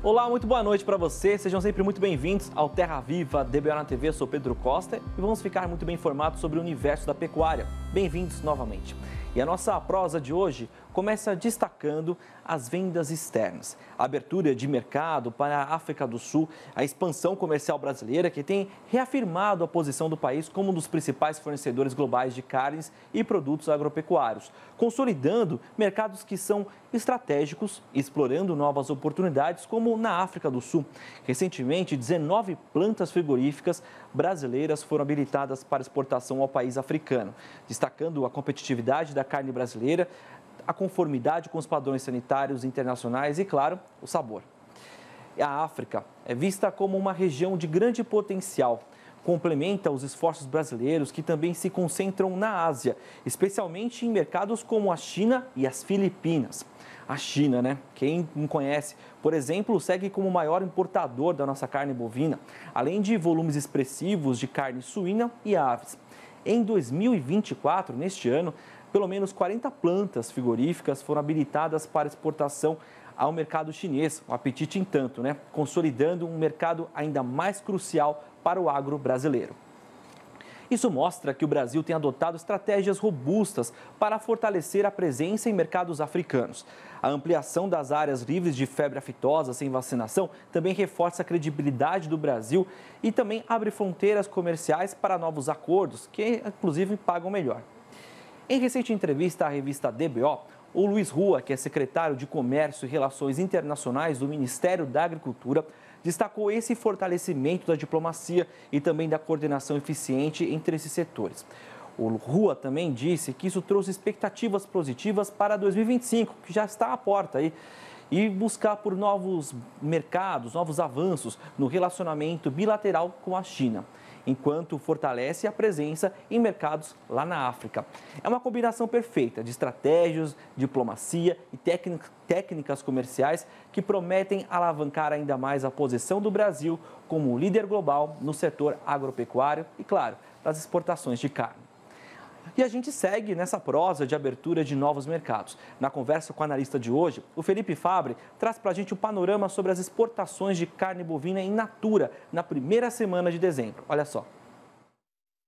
Olá, muito boa noite para você. Sejam sempre muito bem-vindos ao Terra Viva DBO na TV. Eu sou Pedro Costa e vamos ficar muito bem informados sobre o universo da pecuária. Bem-vindos novamente. E a nossa prosa de hoje começa destacando as vendas externas, a abertura de mercado para a África do Sul, a expansão comercial brasileira que tem reafirmado a posição do país como um dos principais fornecedores globais de carnes e produtos agropecuários, consolidando mercados que são estratégicos e explorando novas oportunidades como na África do Sul. Recentemente, 19 plantas frigoríficas brasileiras foram habilitadas para exportação ao país africano, destacando a competitividade da carne brasileira, a conformidade com os padrões sanitários internacionais e, claro, o sabor. A África é vista como uma região de grande potencial, complementa os esforços brasileiros que também se concentram na Ásia, especialmente em mercados como a China e as Filipinas. A China, né? Quem não conhece, por exemplo, segue como o maior importador da nossa carne bovina, além de volumes expressivos de carne suína e aves. Em 2024, neste ano, pelo menos 40 plantas frigoríficas foram habilitadas para exportação ao mercado chinês, um apetite em tanto, né? Consolidando um mercado ainda mais crucial para o agro brasileiro. Isso mostra que o Brasil tem adotado estratégias robustas para fortalecer a presença em mercados africanos. A ampliação das áreas livres de febre aftosa sem vacinação também reforça a credibilidade do Brasil e também abre fronteiras comerciais para novos acordos, que inclusive pagam melhor. Em recente entrevista à revista DBO, o Luiz Rua, que é secretário de Comércio e Relações Internacionais do Ministério da Agricultura, destacou esse fortalecimento da diplomacia e também da coordenação eficiente entre esses setores. O Rua também disse que isso trouxe expectativas positivas para 2025, que já está à porta aí, e buscar por novos mercados, novos avanços no relacionamento bilateral com a China, enquanto fortalece a presença em mercados lá na África. É uma combinação perfeita de estratégias, diplomacia e técnicas comerciais que prometem alavancar ainda mais a posição do Brasil como líder global no setor agropecuário e, claro, das exportações de carne. E a gente segue nessa prosa de abertura de novos mercados. Na conversa com o analista de hoje, o Felipe Fabbri traz para a gente um panorama sobre as exportações de carne bovina in natura na primeira semana de dezembro. Olha só.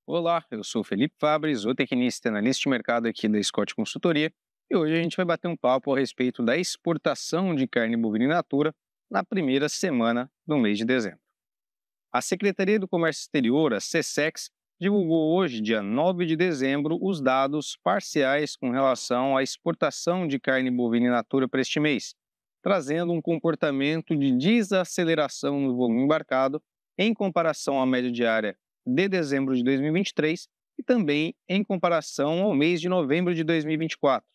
Olá, eu sou o Felipe Fabbri, zootecnista e analista de mercado aqui da Scott Consultoria, e hoje a gente vai bater um papo a respeito da exportação de carne bovina in natura na primeira semana do mês de dezembro. A Secretaria do Comércio Exterior, a SECEX, divulgou hoje, dia 9 de dezembro, os dados parciais com relação à exportação de carne bovina in natura para este mês, trazendo um comportamento de desaceleração no volume embarcado em comparação à média diária de dezembro de 2023 e também em comparação ao mês de novembro de 2024.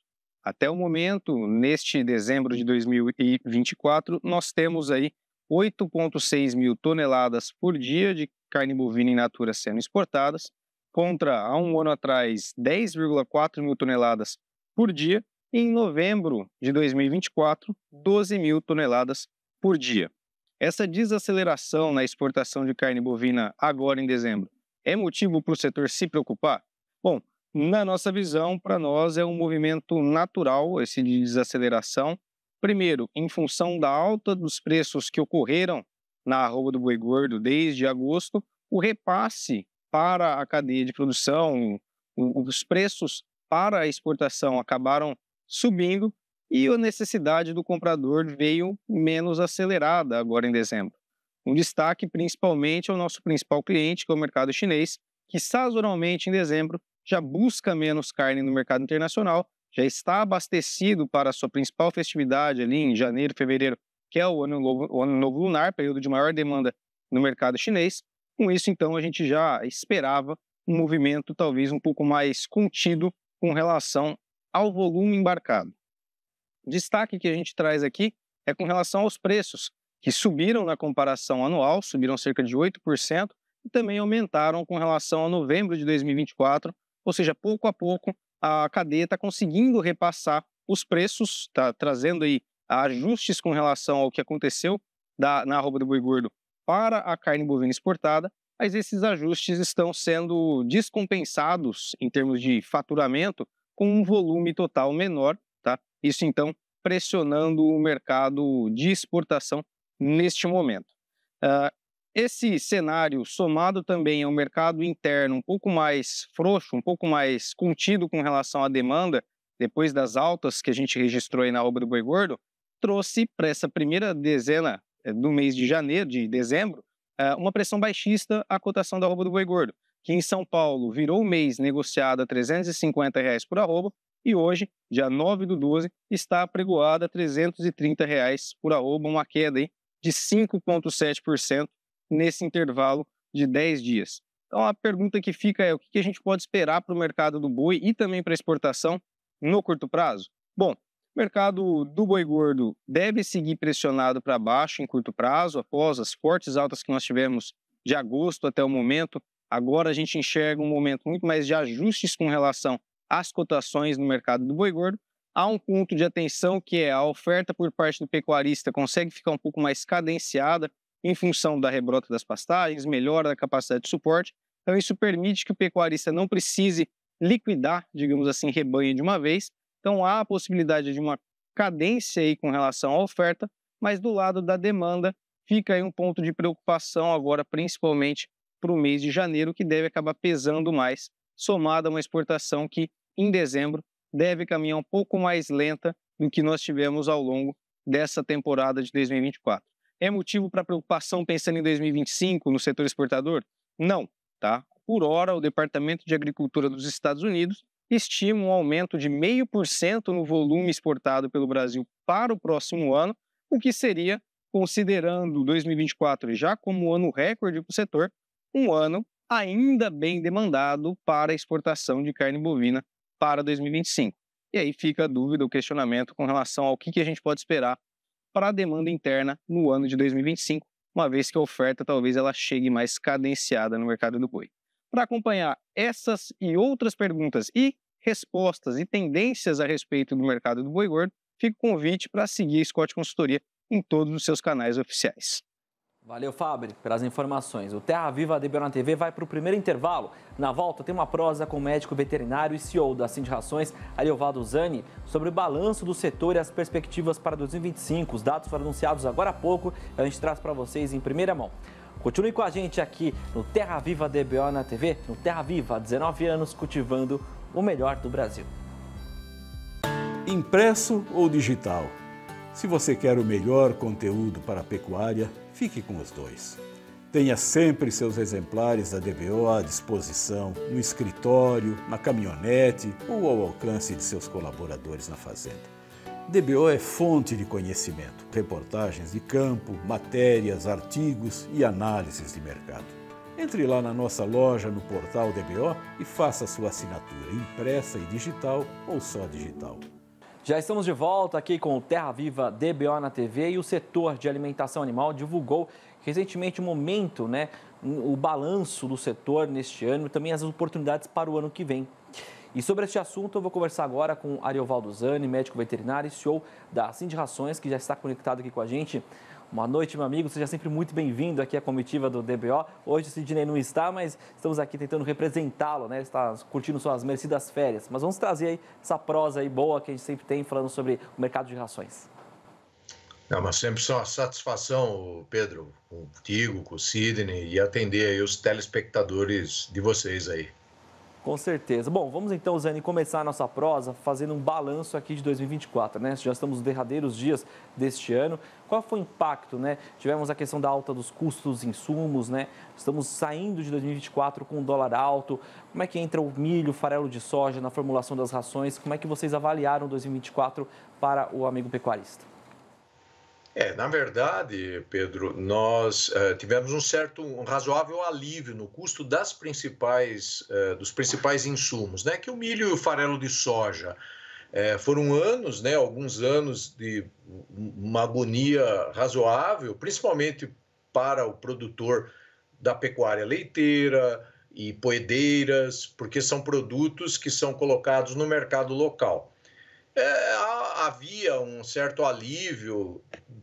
Até o momento, neste dezembro de 2024, nós temos aí 8,6 mil toneladas por dia de carne bovina in natura sendo exportadas, contra há um ano atrás 10,4 mil toneladas por dia, e em novembro de 2024, 12 mil toneladas por dia. Essa desaceleração na exportação de carne bovina agora em dezembro é motivo para o setor se preocupar? Bom, na nossa visão, para nós é um movimento natural esse de desaceleração. Primeiro, em função da alta dos preços que ocorreram na arroba do boi gordo desde agosto, o repasse para a cadeia de produção, os preços para a exportação acabaram subindo e a necessidade do comprador veio menos acelerada agora em dezembro. Um destaque principalmente ao nosso principal cliente, que é o mercado chinês, que sazonalmente em dezembro já busca menos carne no mercado internacional, já está abastecido para a sua principal festividade ali em janeiro, fevereiro, que é o Ano Novo Lunar, período de maior demanda no mercado chinês. Com isso, então, a gente já esperava um movimento talvez um pouco mais contido com relação ao volume embarcado. O destaque que a gente traz aqui é com relação aos preços, que subiram na comparação anual, subiram cerca de 8%, e também aumentaram com relação a novembro de 2024, ou seja, pouco a pouco a cadeia está conseguindo repassar os preços, está trazendo aí ajustes com relação ao que aconteceu na arroba do boi gordo para a carne bovina exportada, mas esses ajustes estão sendo descompensados em termos de faturamento com um volume total menor, tá? Isso então pressionando o mercado de exportação neste momento. Esse cenário, somado também ao mercado interno um pouco mais frouxo, um pouco mais contido com relação à demanda, depois das altas que a gente registrou aí na arroba do boi gordo, trouxe para essa primeira dezena do mês de dezembro, uma pressão baixista à cotação da arroba do boi gordo, que em São Paulo virou o mês negociado a R$ 350 por arroba e hoje, dia 9/12, está apregoada a R$ 330 por arroba, uma queda aí de 5,7% nesse intervalo de 10 dias. Então a pergunta que fica é o que a gente pode esperar para o mercado do boi e também para a exportação no curto prazo? Bom, o mercado do boi gordo deve seguir pressionado para baixo em curto prazo, após as fortes altas que nós tivemos de agosto até o momento. Agora a gente enxerga um momento muito mais de ajustes com relação às cotações no mercado do boi gordo. Há um ponto de atenção que é a oferta por parte do pecuarista consegue ficar um pouco mais cadenciada em função da rebrota das pastagens, melhora da capacidade de suporte. Então isso permite que o pecuarista não precise liquidar, digamos assim, rebanho de uma vez. Então há a possibilidade de uma cadência aí com relação à oferta, mas do lado da demanda fica aí um ponto de preocupação agora, principalmente para o mês de janeiro, que deve acabar pesando mais, somado a uma exportação que em dezembro deve caminhar um pouco mais lenta do que nós tivemos ao longo dessa temporada de 2024. É motivo para preocupação pensando em 2025 no setor exportador? Não, tá? Por hora, o Departamento de Agricultura dos Estados Unidos estima um aumento de 0,5% no volume exportado pelo Brasil para o próximo ano, o que seria, considerando 2024 já como ano recorde para o setor, um ano ainda bem demandado para a exportação de carne bovina para 2025. E aí fica a dúvida, o questionamento com relação ao que a gente pode esperar para a demanda interna no ano de 2025, uma vez que a oferta talvez ela chegue mais cadenciada no mercado do boi. Para acompanhar essas e outras perguntas e respostas e tendências a respeito do mercado do boi gordo, fica o convite para seguir a Scott Consultoria em todos os seus canais oficiais. Valeu, Fabri, pelas informações. O Terra Viva DBO na TV vai para o primeiro intervalo. Na volta, tem uma prosa com o médico veterinário e CEO da Cindy Rações, Ariovaldo Zani, sobre o balanço do setor e as perspectivas para 2025. Os dados foram anunciados agora há pouco e a gente traz para vocês em primeira mão. Continue com a gente aqui no Terra Viva DBO na TV, no Terra Viva, há 19 anos, cultivando o melhor do Brasil. Impresso ou digital? Se você quer o melhor conteúdo para a pecuária, fique com os dois. Tenha sempre seus exemplares da DBO à disposição, no escritório, na caminhonete ou ao alcance de seus colaboradores na fazenda. DBO é fonte de conhecimento, reportagens de campo, matérias, artigos e análises de mercado. Entre lá na nossa loja no portal DBO e faça sua assinatura impressa e digital ou só digital. Já estamos de volta aqui com o Terra Viva DBO na TV e o setor de alimentação animal divulgou recentemente o balanço do setor neste ano e também as oportunidades para o ano que vem. E sobre este assunto eu vou conversar agora com Ariovaldo Zani, médico veterinário e CEO da Cindy Rações, que já está conectado aqui com a gente. Boa noite, meu amigo. Seja sempre muito bem-vindo aqui à comitiva do DBO. Hoje o Sidney não está, mas estamos aqui tentando representá-lo, né? Ele está curtindo suas merecidas férias. Mas vamos trazer aí essa prosa aí boa que a gente sempre tem falando sobre o mercado de rações. Não, mas sempre só uma satisfação, Pedro, contigo, com o Sidney e atender aí os telespectadores de vocês aí. Com certeza. Bom, vamos então, Zani, começar a nossa prosa fazendo um balanço aqui de 2024, né? Já estamos nos derradeiros dias deste ano. Qual foi o impacto, né? Tivemos a questão da alta dos custos dos insumos, né? Estamos saindo de 2024 com o dólar alto. Como é que entra o milho, o farelo de soja na formulação das rações? Como é que vocês avaliaram 2024 para o amigo pecuarista? Na verdade, Pedro, nós tivemos um razoável alívio no custo dos principais insumos, né? Que o milho e o farelo de soja foram anos, né? Alguns anos de uma agonia razoável, principalmente para o produtor da pecuária leiteira e poedeiras, porque são produtos que são colocados no mercado local. Havia um certo alívio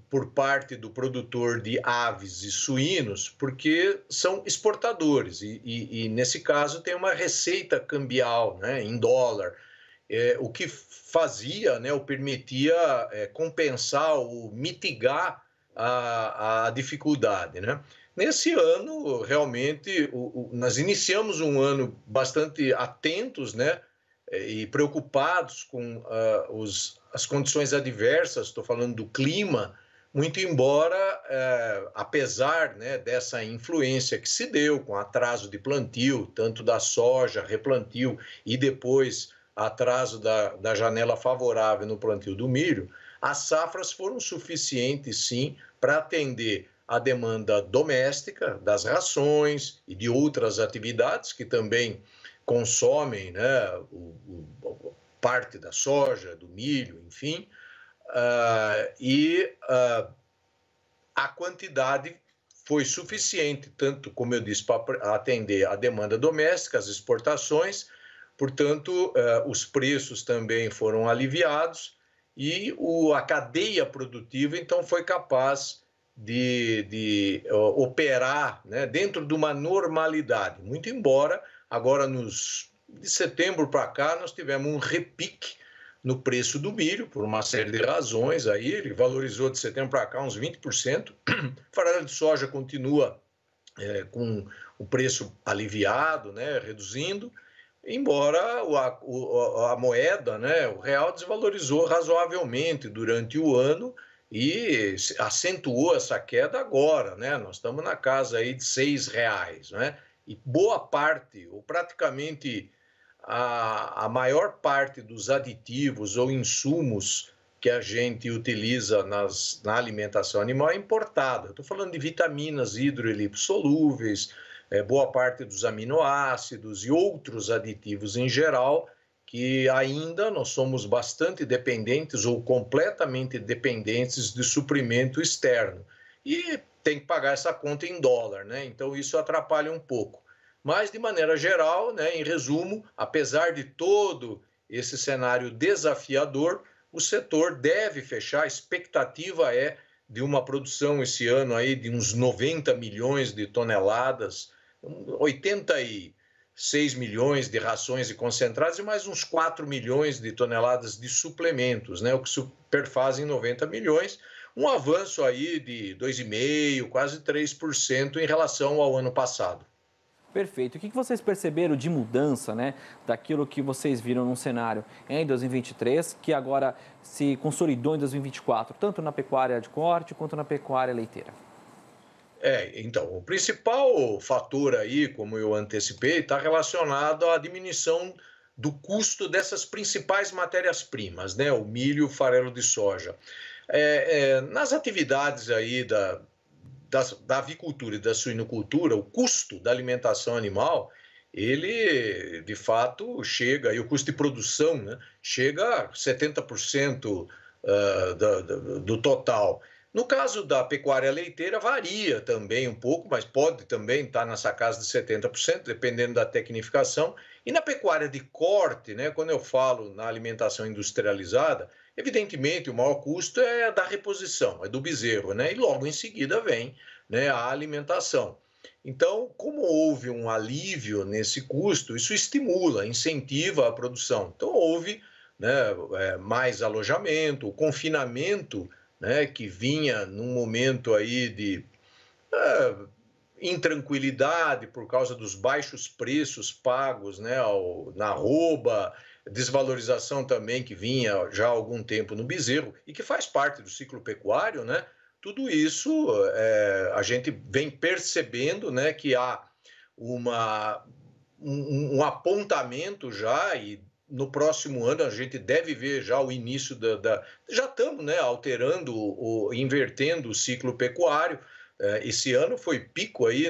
por parte do produtor de aves e suínos, porque são exportadores e nesse caso tem uma receita cambial, né, em dólar, o que fazia, né, ou permitia compensar ou mitigar a dificuldade, né? Nesse ano, realmente, nós iniciamos um ano bastante atentos, né, e preocupados com as condições adversas, estou falando do clima, muito embora, apesar, né, dessa influência que se deu com atraso de plantio, tanto da soja, replantio e depois atraso da janela favorável no plantio do milho, as safras foram suficientes, sim, para atender a demanda doméstica das rações e de outras atividades que também consomem, né, parte da soja, do milho, enfim, a quantidade foi suficiente, tanto, como eu disse, para atender a demanda doméstica, as exportações, portanto, os preços também foram aliviados e a cadeia produtiva, então, foi capaz de operar, né, dentro de uma normalidade, muito embora agora de setembro para cá nós tivemos um repique no preço do milho, por uma série de razões, aí ele valorizou de setembro para cá uns 20%, o farelo de soja continua com o preço aliviado, né, reduzindo, embora a moeda, né, o real desvalorizou razoavelmente durante o ano, e acentuou essa queda agora, né? Nós estamos na casa aí de R$6, né? E boa parte, ou praticamente a maior parte dos aditivos ou insumos que a gente utiliza na alimentação animal é importada. Estou falando de vitaminas hidrolipsolúveis, boa parte dos aminoácidos e outros aditivos em geral, que ainda nós somos bastante dependentes ou completamente dependentes de suprimento externo. E tem que pagar essa conta em dólar, né? Então isso atrapalha um pouco. Mas, de maneira geral, né, em resumo, apesar de todo esse cenário desafiador, o setor deve fechar, a expectativa é de uma produção esse ano aí de uns 90 milhões de toneladas, 86 milhões de rações e concentrados e mais uns 4 milhões de toneladas de suplementos, né, o que superfazem 90 milhões, um avanço aí de 2,5%, quase 3% em relação ao ano passado. Perfeito. O que vocês perceberam de mudança, né, daquilo que vocês viram num cenário em 2023, que agora se consolidou em 2024, tanto na pecuária de corte quanto na pecuária leiteira? Então, o principal fator aí, como eu antecipei, está relacionado à diminuição do custo dessas principais matérias-primas, né, o milho e o farelo de soja. Nas atividades aí da avicultura e da suinocultura, o custo da alimentação animal, ele, de fato, chega, e o custo de produção, né, chega a 70% do total. No caso da pecuária leiteira, varia também um pouco, mas pode também estar nessa casa de 70%, dependendo da tecnificação. E na pecuária de corte, né, quando eu falo na alimentação industrializada, evidentemente o maior custo é da reposição, é do bezerro, né, e logo em seguida vem, né, a alimentação. Então, como houve um alívio nesse custo, isso estimula, incentiva a produção. Então, houve, né, mais alojamento, o confinamento, né, que vinha num momento aí de intranquilidade por causa dos baixos preços pagos, né, na arroba, desvalorização também que vinha já há algum tempo no bezerro e que faz parte do ciclo pecuário, né? Tudo isso a gente vem percebendo, né, que há um apontamento já, e no próximo ano a gente deve ver já o início já estamos, né, alterando, invertendo o ciclo pecuário. Esse ano foi pico aí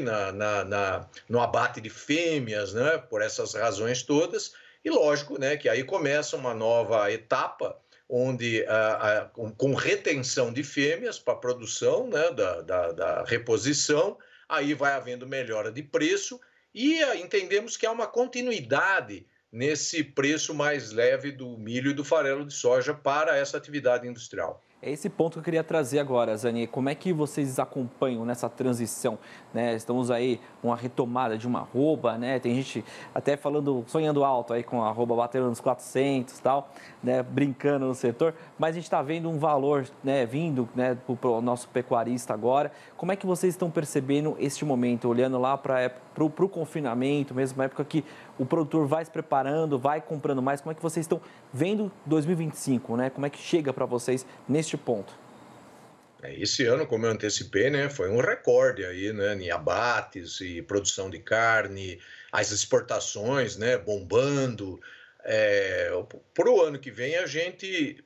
no abate de fêmeas, né, por essas razões todas, e lógico, né, que aí começa uma nova etapa, onde com retenção de fêmeas para a produção, né, da reposição, aí vai havendo melhora de preço e entendemos que há uma continuidade nesse preço mais leve do milho e do farelo de soja para essa atividade industrial. É esse ponto que eu queria trazer agora, Zani. Como é que vocês acompanham nessa transição? Né? Estamos aí com a retomada de uma arroba, né? Tem gente até falando, sonhando alto aí com a arroba batendo nos 400 e tal, né? Brincando no setor, mas a gente está vendo um valor, né, vindo, né, para o nosso pecuarista agora. Como é que vocês estão percebendo este momento, olhando lá para o confinamento, mesmo na época que o produtor vai se preparando, vai comprando mais? Como é que vocês estão vendo 2025, né? Como é que chega para vocês neste ponto? Esse ano, como eu antecipei, né, foi um recorde aí, né, em abates e produção de carne, as exportações, né, bombando. Para o ano que vem, a gente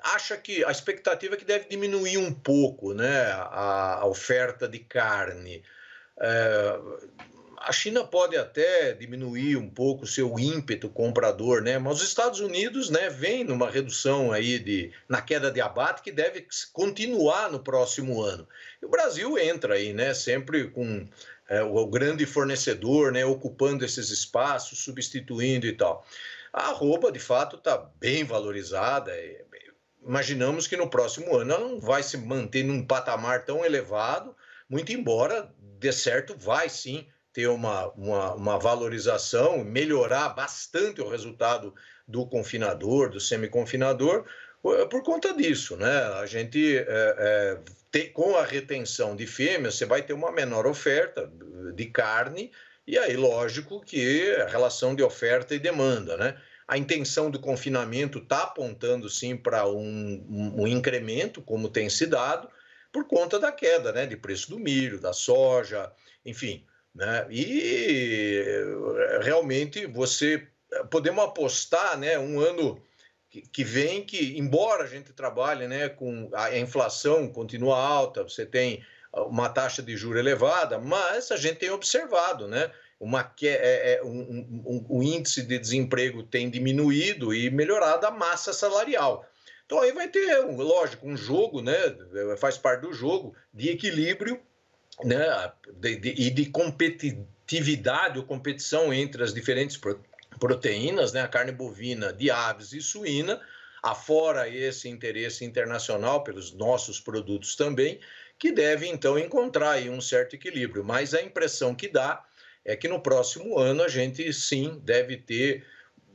acha que a expectativa é que deve diminuir um pouco, né, a oferta de carne. A China pode até diminuir um pouco o seu ímpeto comprador, né? Mas os Estados Unidos, né, vem numa redução aí na queda de abate que deve continuar no próximo ano. E o Brasil entra aí, né, sempre com o grande fornecedor, né, ocupando esses espaços, substituindo e tal. A arroba, de fato, está bem valorizada. Imaginamos que no próximo ano ela não vai se manter num patamar tão elevado, muito embora, de certo, vai sim ter uma valorização, melhorar bastante o resultado do confinador, do semiconfinador, por conta disso, né? A gente, com a retenção de fêmeas, você vai ter uma menor oferta de carne, e aí, lógico que a relação de oferta e demanda, né? A intenção do confinamento está apontando, sim, para um incremento, como tem se dado, por conta da queda, né, de preço do milho, da soja, enfim, né? E realmente podemos apostar, né, um ano que vem que, embora a gente trabalhe, né, com a inflação continua alta, você tem uma taxa de juros elevada, mas a gente tem observado, né, o índice de desemprego tem diminuído e melhorado a massa salarial. Então aí vai ter, lógico, um jogo, né, faz parte do jogo de equilíbrio, né, e de competitividade ou competição entre as diferentes proteínas, né, a carne bovina, de aves e suína, afora esse interesse internacional pelos nossos produtos também, que deve então encontrar aí um certo equilíbrio. Mas a impressão que dá é que no próximo ano a gente sim deve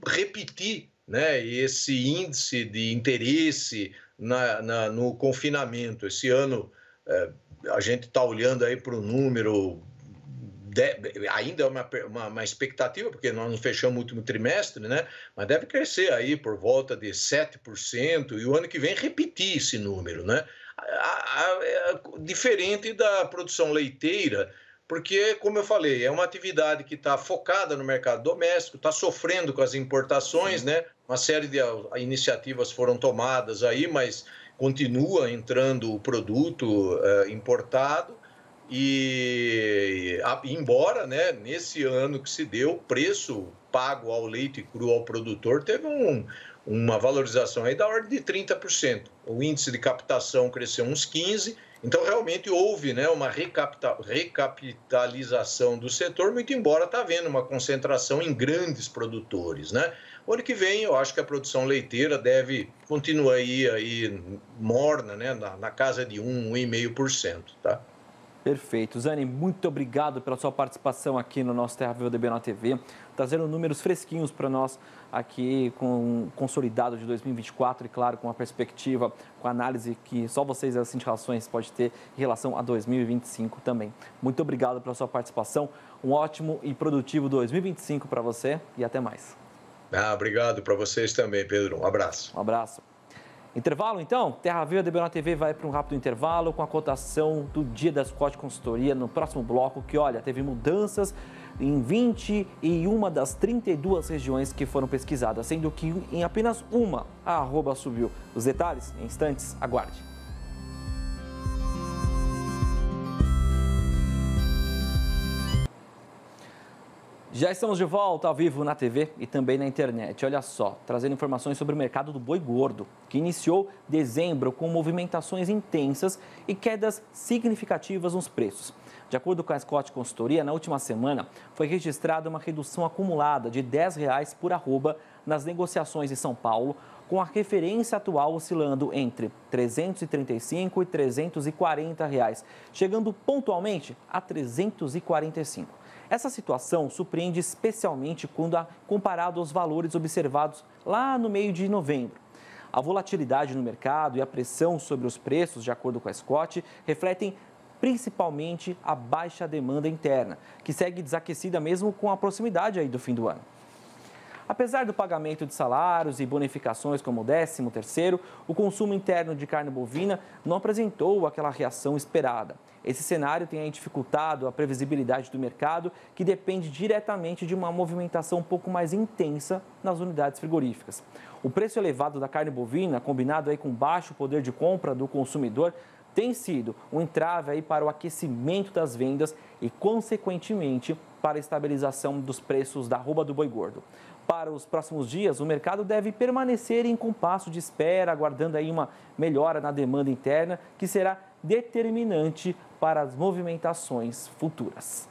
repetir, né, esse índice de interesse no confinamento. Esse ano a gente está olhando aí para o número, ainda é uma expectativa, porque nós não fechamos o último trimestre, né? Mas deve crescer aí por volta de 7%, e o ano que vem repetir esse número, né? Diferente da produção leiteira, porque, como eu falei, é uma atividade que está focada no mercado doméstico, está sofrendo com as importações, né? Uma série de iniciativas foram tomadas aí, mas continua entrando o produto importado, e embora, né, nesse ano que se deu, o preço pago ao leite cru ao produtor teve uma valorização aí da ordem de 30%. O índice de captação cresceu uns 15%, então realmente houve, né, uma recapitalização do setor, muito embora está havendo uma concentração em grandes produtores, né? O ano que vem, eu acho que a produção leiteira deve continuar aí morna, né, na casa de 1,5%, tá? Perfeito. Zani, muito obrigado pela sua participação aqui no nosso Terra Viva DBO na TV, trazendo números fresquinhos para nós aqui com o consolidado de 2024 e, claro, com a perspectiva, com a análise que só vocês, as Relações, pode ter em relação a 2025 também. Muito obrigado pela sua participação, um ótimo e produtivo 2025 para você e até mais. Obrigado para vocês também, Pedro. Um abraço. Um abraço. Intervalo, então? Terra Viva DBO na TV vai para um rápido intervalo com a cotação do dia da Scott Consultoria no próximo bloco, que, olha, teve mudanças em 21 das 32 regiões que foram pesquisadas, sendo que em apenas uma a arroba subiu. Os detalhes, em instantes, aguarde. Já estamos de volta ao vivo na TV e também na internet. Olha só, trazendo informações sobre o mercado do boi gordo, que iniciou dezembro com movimentações intensas e quedas significativas nos preços. De acordo com a Scott Consultoria, na última semana foi registrada uma redução acumulada de R$ 10 por arroba nas negociações em São Paulo, com a referência atual oscilando entre R$ 335 e R$ 340, chegando pontualmente a R$ 345. Essa situação surpreende especialmente quando comparado aos valores observados lá no meio de novembro. A volatilidade no mercado e a pressão sobre os preços, de acordo com a Scott, refletem principalmente a baixa demanda interna, que segue desaquecida mesmo com a proximidade aí do fim do ano. Apesar do pagamento de salários e bonificações como o 13º, o consumo interno de carne bovina não apresentou aquela reação esperada. Esse cenário tem dificultado a previsibilidade do mercado, que depende diretamente de uma movimentação um pouco mais intensa nas unidades frigoríficas. O preço elevado da carne bovina, combinado aí com baixo poder de compra do consumidor, tem sido um entrave aí para o aquecimento das vendas e, consequentemente, para a estabilização dos preços da arroba do boi gordo. Para os próximos dias, o mercado deve permanecer em compasso de espera, aguardando aí uma melhora na demanda interna, que será determinante para as movimentações futuras.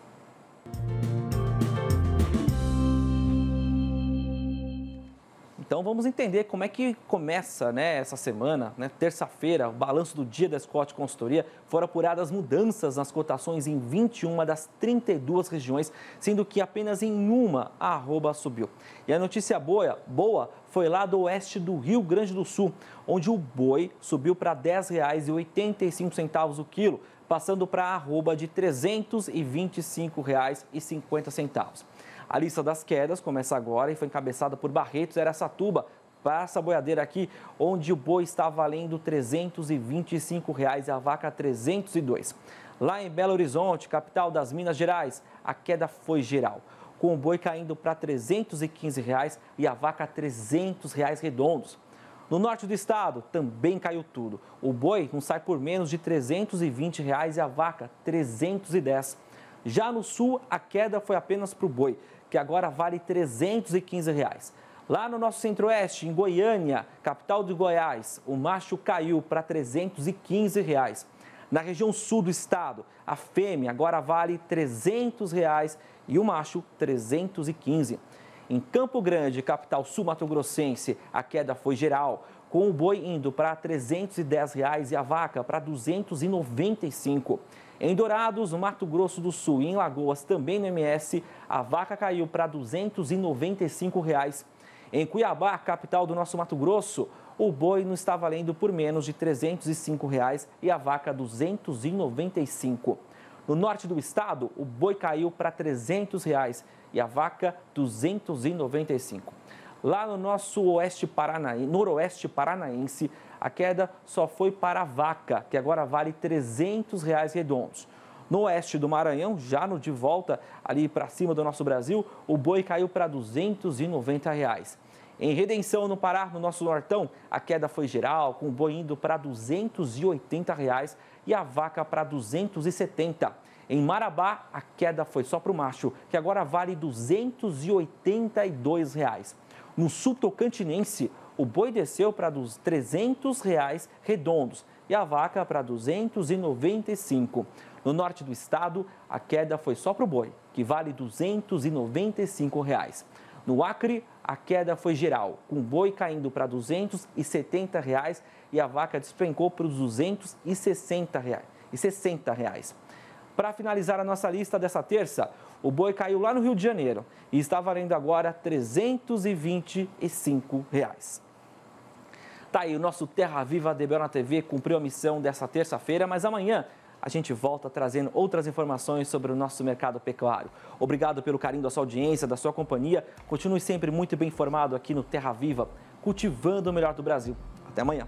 Então vamos entender como é que começa essa semana, terça-feira, o balanço do dia da Scott Consultoria. Foram apuradas mudanças nas cotações em 21 das 32 regiões, sendo que apenas em uma a arroba subiu. E a notícia boa foi lá do oeste do Rio Grande do Sul, onde o boi subiu para R$ 10,85 o quilo, passando para a arroba de R$ 325,50. A lista das quedas começa agora e foi encabeçada por Barretos, Araçatuba, para essa boiadeira aqui, onde o boi está valendo R$ 325 e a vaca R$ 302. Lá em Belo Horizonte, capital das Minas Gerais, a queda foi geral, com o boi caindo para R$ 315 e a vaca R$ 300 redondos. No norte do estado, também caiu tudo. O boi não sai por menos de R$ 320 e a vaca R$ 310. Já no sul, a queda foi apenas para o boi, que agora vale R$ 315. Lá no nosso centro-oeste, em Goiânia, capital de Goiás, o macho caiu para R$ 315. Na região sul do estado, a fêmea agora vale R$ 300 e o macho R$ 315. Em Campo Grande, capital sul-mato-grossense, a queda foi geral, com o boi indo para R$ 310 e a vaca para R$ 295. Em Dourados, no Mato Grosso do Sul e em Lagoas, também no MS, a vaca caiu para R$ 295. Em Cuiabá, capital do nosso Mato Grosso, o boi não está valendo por menos de R$ 305 e a vaca R$ 295. No norte do estado, o boi caiu para R$ 300 e a vaca R$ 295. Lá no nosso noroeste paranaense, a queda só foi para a vaca, que agora vale R$ 300 redondos. No oeste do Maranhão, já no de volta ali para cima do nosso Brasil, o boi caiu para R$ 290. Em Redenção, no Pará, no nosso nortão, a queda foi geral, com o boi indo para R$ 280 e a vaca para R$ 270. Em Marabá, a queda foi só para o macho, que agora vale R$ 282. No sul tocantinense, o boi desceu para R$ 300 redondos e a vaca para R$ 295. No norte do estado, a queda foi só para o boi, que vale R$ 295. No Acre, a queda foi geral, com o boi caindo para R$ 270 e a vaca despencou para os R$ 260. Para finalizar a nossa lista dessa terça, o boi caiu lá no Rio de Janeiro e está valendo agora R$ 325. Tá aí, o nosso Terra Viva DBO na TV cumpriu a missão dessa terça-feira, mas amanhã a gente volta trazendo outras informações sobre o nosso mercado pecuário. Obrigado pelo carinho da sua audiência, da sua companhia. Continue sempre muito bem informado aqui no Terra Viva, cultivando o melhor do Brasil. Até amanhã.